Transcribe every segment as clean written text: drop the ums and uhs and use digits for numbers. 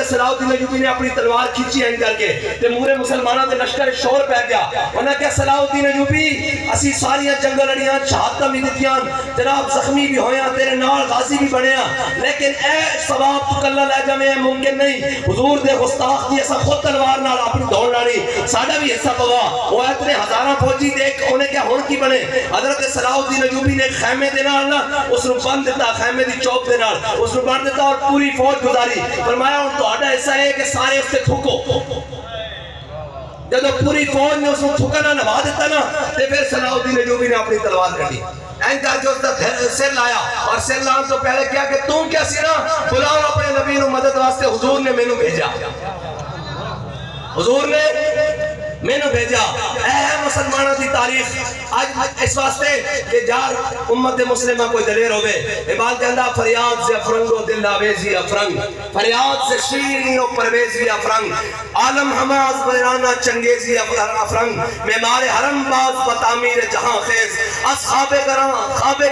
صلاح الدین ایوبی نے اپنی تلوار کھینچی ہیں کر کے تے مورے مسلمانوں دے لشکر شور پہ گیا انہاں کہ صلاح الدین ایوبی اسی ساریاں جنگل لڑیاں شہادتاں بھی دتیاں جناب زخمی بھی ہویاں تیرے نال غازی بھی بنیا لیکن اے ثواب تو کلا لے جاویں ممکن نہیں حضور دے گستاخ دی اسا خود تلوار نال اپنی دوڑ لانی ساڈا بھی حصہ پوا وہ اتنے ہزاراں فوجی دیکھ انہیں کیا ہن کی بنے حضرت صلاح الدین ایوبی نے خیمے دے نال نا اس نو بند دیتا خیمے دی چوک دے نال اس نو بند دیتا اور پوری فوج گزاری فرمایا ہن تہاڈا حصہ ہے کہ سارے اس تے تھکو جب پوری فوج نے اس کو تھکنا نبھا دیتا نا تے پھر صلاح الدین ایوبی نے اپنی تلوار کٹی اینکر جو سر لایا اور سر لان تو پہلے کیا کہ تم کیا سینا بلاؤ اپنے نبی نو مدد واسطے حضور نے مینوں بھیجا حضور نے مینوں بھیجا اے مسلمانوں دی تاریخ آج اس واسطے کہ جار امت مسلمہ کوئی دلیر ہوئے اقبال کہندہ فریاد سے افرنگ و دل آویزی افرنگ فریاد سے شیرین و پرویزی افرنگ عالم حماز بیرانہ چنگیزی افرنگ معمار حرم باز بتعمیر جہاں خیز اصحاب گراں خواب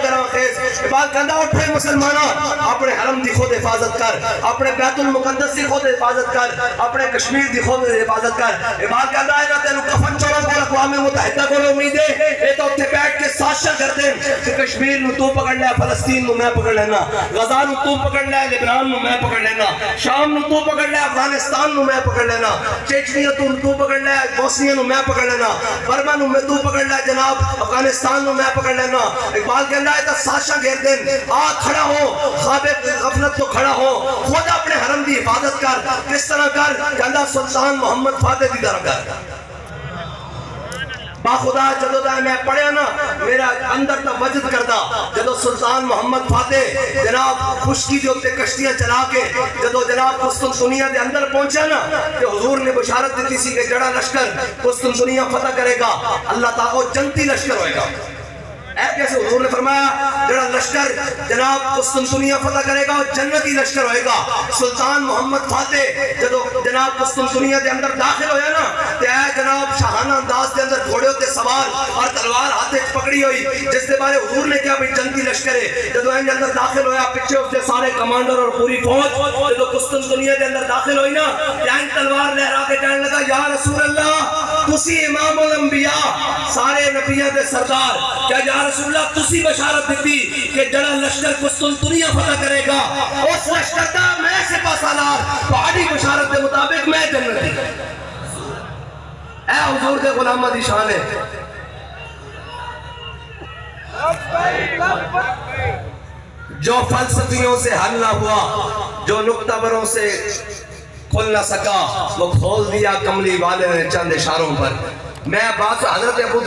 گراں خیز اقبال کہندہ اٹھے مسلمانہ اپنے حرم دی خود حفاظت کر اپنے بیت المقدس دی خود حفاظت کر اپنے کشمیر دی خود حفاظت کر اقبال کہندہ ہے نا تینو کفن چڑھا پر اقوام متحدہ کو امید ہے یہ تو اتنے بیٹھ کے سازشاں کرتے ہیں کہ کشمیر نو تو پکڑ لے فلسطین نو میں پکڑ لینا غزہ نو تو پکڑ لے لبنان نو میں پکڑ لینا شام نو تو پکڑ لے افغانستان نو میں پکڑ لینا چیچنیا تو پکڑ لے بوسنیا نو میں پکڑ لینا برما نو میں تو پکڑ لے جناب افغانستان نو میں پکڑ لینا اقبال کہنا ہے تو سازشاں کرتے ہیں آ کھڑا ہو خواب غفلت تو کھڑا ہو خود اپنے حرم دی حفاظت کر کس طرح کر کہنا سلطان محمد فاتح دی طرح کر با خدا جدو دا میں پڑھیا نا میرا اندر تا وجد کردا جدو سلطان محمد فاتح جناب خشکی جو تے کشتیاں چلا کے جدو جناب قسطنطنیہ دے اندر پہنچا نا کہ حضور نے بشارت دیتی سی کہ جڑا لشکر قسطنطنیہ فتح کرے گا اللہ تعالیٰ جنتی لشکر ہوئے گا اے کیسے حضور نے فرمایا جڑا لشکر جناب قسطنطنیہ فتح کرے گا جنتی لشکر ہوئے گا سلطان محمد فاتح جدو جناب قسطنطنیہ دے اندر داخل ہویا نا تے اے جناب شاہانہ انداز دے اندر گھوڑے ہوتے سوار اور تلوار ہاتھے پکڑی ہوئی جس دے بارے حضور نے کیا بھی جنتی لشکر ہے جدو این دے اندر داخل ہویا پچھے اس دے سارے کمانڈر اور پوری فوج جدو قسطنطنیہ دے اندر داخل ہوئی نا این تلوار لہرا کے کہنے لگا یا رسول اللہ تسی امام الانبیاء سارے نبیوں دے سردار کیا یا رسول اللہ تسی بشارت دیتی کہ جڑا لشکر قسطنطنیہ فتح کرے گا اس لشکر دا میں سپہ سالار پہاڑی بشارت دے مطابق میں جنت دی اے حضور دے غلامہ دی شان ہے جو فلسفیوں سے حل نہ ہوا جو نکتہ بروں سے کھل نہ سکا وہ کھول دیا کملی والے نے چند اشاروں پر میں بات حضرت ابو